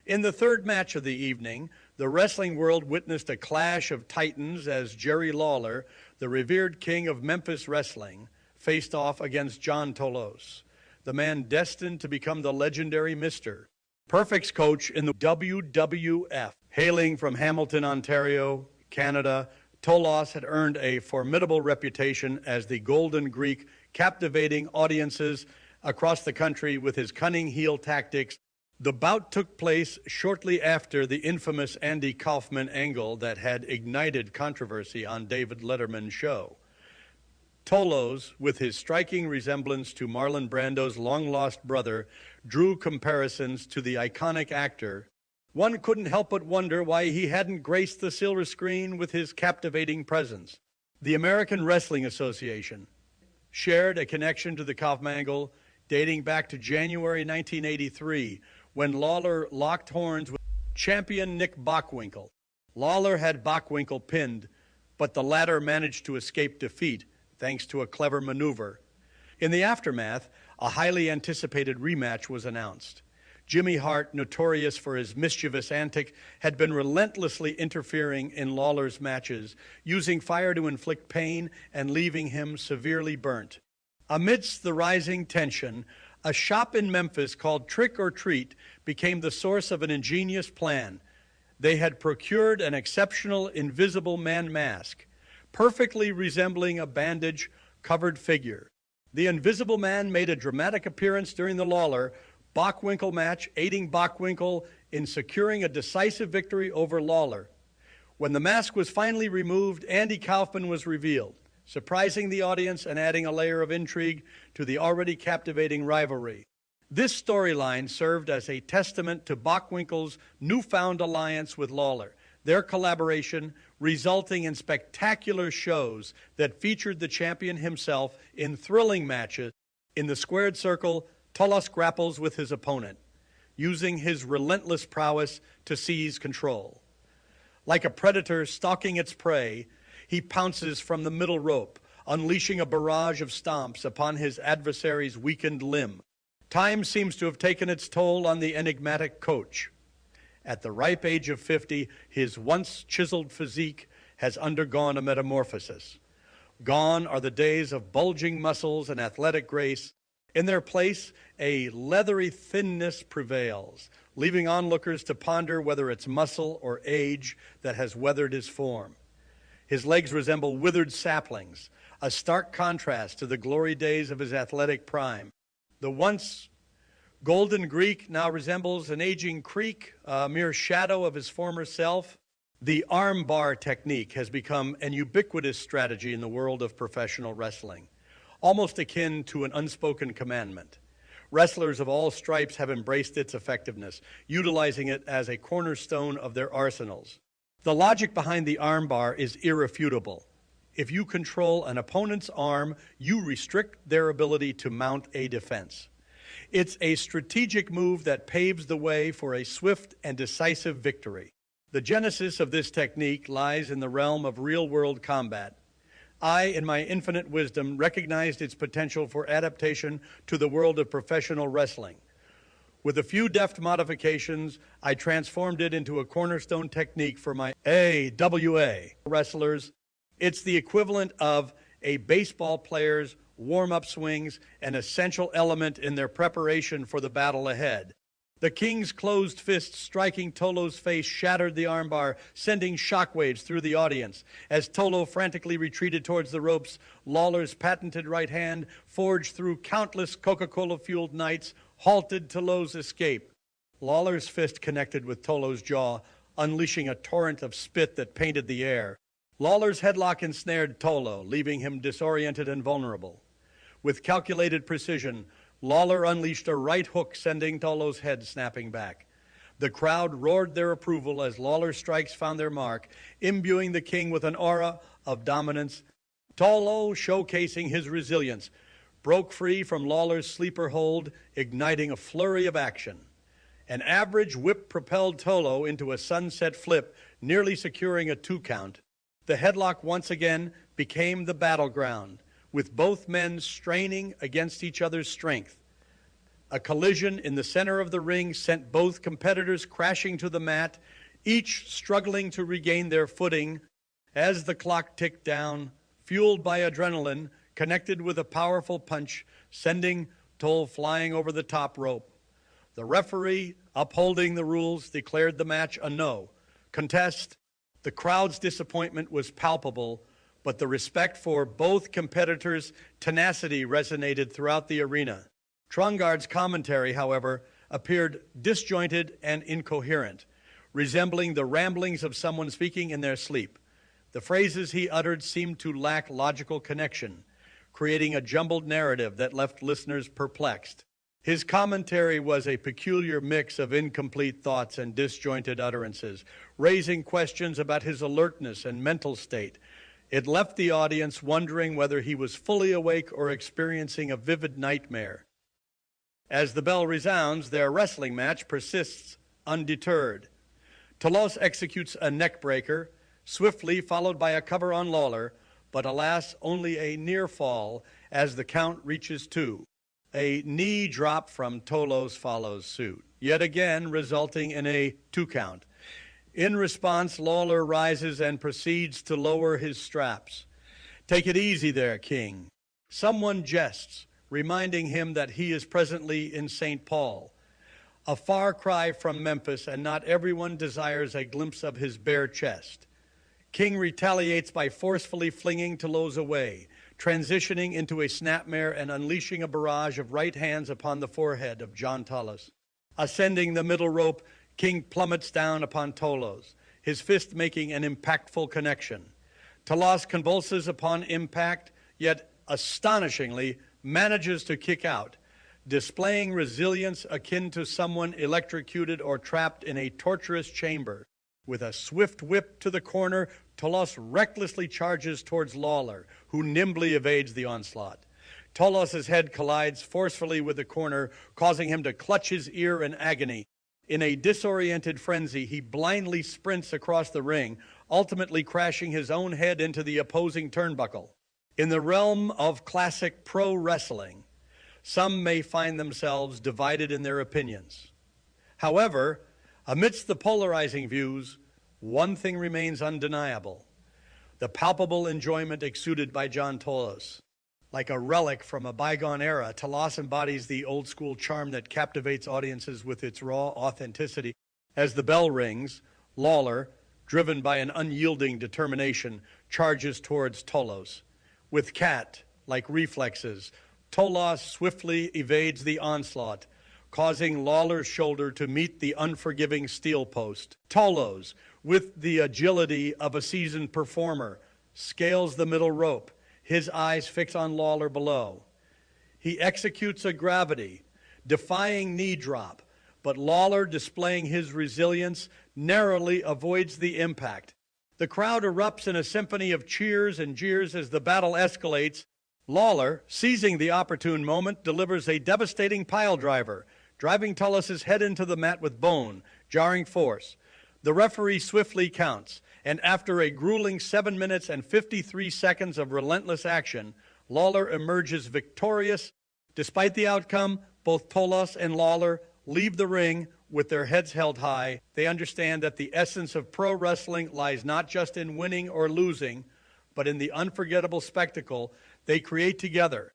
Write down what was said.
In the third match of the evening, the wrestling world witnessed a clash of titans as Jerry Lawler, the revered king of Memphis wrestling, faced off against John Tolos, the man destined to become the legendary Mr. Perfect's coach in the WWF. Hailing from Hamilton, Ontario, Canada, Tolos had earned a formidable reputation as the Golden Greek, captivating audiences across the country with his cunning heel tactics. The bout took place shortly after the infamous Andy Kaufman angle that had ignited controversy on David Letterman's show. Tolos, with his striking resemblance to Marlon Brando's long-lost brother, drew comparisons to the iconic actor. One couldn't help but wonder why he hadn't graced the silver screen with his captivating presence. The American Wrestling Association shared a connection to the Kaufman angle dating back to January 1983, when Lawler locked horns with champion Nick Bockwinkel. Lawler had Bockwinkel pinned, but the latter managed to escape defeat thanks to a clever maneuver. In the aftermath, a highly anticipated rematch was announced. Jimmy Hart, notorious for his mischievous antic, had been relentlessly interfering in Lawler's matches, using fire to inflict pain and leaving him severely burnt. Amidst the rising tension, a shop in Memphis called Trick or Treat became the source of an ingenious plan. They had procured an exceptional Invisible Man mask, perfectly resembling a bandage-covered figure. The Invisible Man made a dramatic appearance during the Lawler Bockwinkel match, aiding Bockwinkel in securing a decisive victory over Lawler. When the mask was finally removed, Andy Kaufman was revealed, surprising the audience and adding a layer of intrigue to the already captivating rivalry. This storyline served as a testament to Bockwinkel's newfound alliance with Lawler, their collaboration resulting in spectacular shows that featured the champion himself in thrilling matches. In the squared circle, Tolos grapples with his opponent, using his relentless prowess to seize control. Like a predator stalking its prey, he pounces from the middle rope, unleashing a barrage of stomps upon his adversary's weakened limb. Time seems to have taken its toll on the enigmatic coach. At the ripe age of 50, his once chiseled physique has undergone a metamorphosis. Gone are the days of bulging muscles and athletic grace. In their place, a leathery thinness prevails, leaving onlookers to ponder whether it's muscle or age that has weathered his form. His legs resemble withered saplings, a stark contrast to the glory days of his athletic prime. The once Golden Greek now resembles an aging Creek, a mere shadow of his former self. The armbar technique has become an ubiquitous strategy in the world of professional wrestling, almost akin to an unspoken commandment. Wrestlers of all stripes have embraced its effectiveness, utilizing it as a cornerstone of their arsenals. The logic behind the armbar is irrefutable. If you control an opponent's arm, you restrict their ability to mount a defense. It's a strategic move that paves the way for a swift and decisive victory. The genesis of this technique lies in the realm of real-world combat. I, in my infinite wisdom, recognized its potential for adaptation to the world of professional wrestling. With a few deft modifications, I transformed it into a cornerstone technique for my AWA wrestlers. It's the equivalent of a baseball player's warm-up swings, an essential element in their preparation for the battle ahead. The King's closed fist striking Tolo's face shattered the armbar, sending shockwaves through the audience. As Tolo frantically retreated towards the ropes, Lawler's patented right hand, forged through countless Coca-Cola-fueled nights, halted Tolo's escape. Lawler's fist connected with Tolo's jaw, unleashing a torrent of spit that painted the air. Lawler's headlock ensnared Tolo, leaving him disoriented and vulnerable. With calculated precision, Lawler unleashed a right hook, sending Tolo's head snapping back. The crowd roared their approval as Lawler's strikes found their mark, imbuing the King with an aura of dominance. Tolo, showcasing his resilience, broke free from Lawler's sleeper hold, igniting a flurry of action. An average whip propelled Tolo into a sunset flip, nearly securing a 2 count. The headlock once again became the battleground, with both men straining against each other's strength. A collision in the center of the ring sent both competitors crashing to the mat, each struggling to regain their footing as the clock ticked down, fueled by adrenaline, connected with a powerful punch, sending Toll flying over the top rope. The referee, upholding the rules, declared the match a no contest. The crowd's disappointment was palpable, but the respect for both competitors' tenacity resonated throughout the arena. Trongard's commentary, however, appeared disjointed and incoherent, resembling the ramblings of someone speaking in their sleep. The phrases he uttered seemed to lack logical connection, creating a jumbled narrative that left listeners perplexed. His commentary was a peculiar mix of incomplete thoughts and disjointed utterances, raising questions about his alertness and mental state. It left the audience wondering whether he was fully awake or experiencing a vivid nightmare. As the bell resounds, their wrestling match persists undeterred. Tolos executes a neckbreaker, swiftly followed by a cover on Lawler, but alas, only a near fall as the count reaches 2. A knee drop from Tolos follows suit, yet again resulting in a 2 count. In response, Lawler rises and proceeds to lower his straps. "Take it easy there, King." Someone jests, reminding him that he is presently in St. Paul, a far cry from Memphis, and not everyone desires a glimpse of his bare chest. King retaliates by forcefully flinging Tolos away, transitioning into a snapmare and unleashing a barrage of right hands upon the forehead of John Tolos. Ascending the middle rope, King plummets down upon Tolos, his fist making an impactful connection. Tolos convulses upon impact, yet astonishingly manages to kick out, displaying resilience akin to someone electrocuted or trapped in a torturous chamber. With a swift whip to the corner, Tolos recklessly charges towards Lawler, who nimbly evades the onslaught. Tolos' head collides forcefully with the corner, causing him to clutch his ear in agony. In a disoriented frenzy, he blindly sprints across the ring, ultimately crashing his own head into the opposing turnbuckle. In the realm of classic pro wrestling, some may find themselves divided in their opinions. However, amidst the polarizing views, one thing remains undeniable: the palpable enjoyment exuded by John Tolos. Like a relic from a bygone era, Tolos embodies the old-school charm that captivates audiences with its raw authenticity. As the bell rings, Lawler, driven by an unyielding determination, charges towards Tolos. With cat-like reflexes, Tolos swiftly evades the onslaught, causing Lawler's shoulder to meet the unforgiving steel post. Tolos, with the agility of a seasoned performer, scales the middle rope, his eyes fixed on Lawler below. He executes a gravity, defying knee drop, but Lawler, displaying his resilience, narrowly avoids the impact. The crowd erupts in a symphony of cheers and jeers as the battle escalates. Lawler, seizing the opportune moment, delivers a devastating pile driver, driving Tolos' head into the mat with bone, jarring force. The referee swiftly counts, and after a grueling 7 minutes and 53 seconds of relentless action, Lawler emerges victorious. Despite the outcome, both Tolos and Lawler leave the ring with their heads held high. They understand that the essence of pro wrestling lies not just in winning or losing, but in the unforgettable spectacle they create together.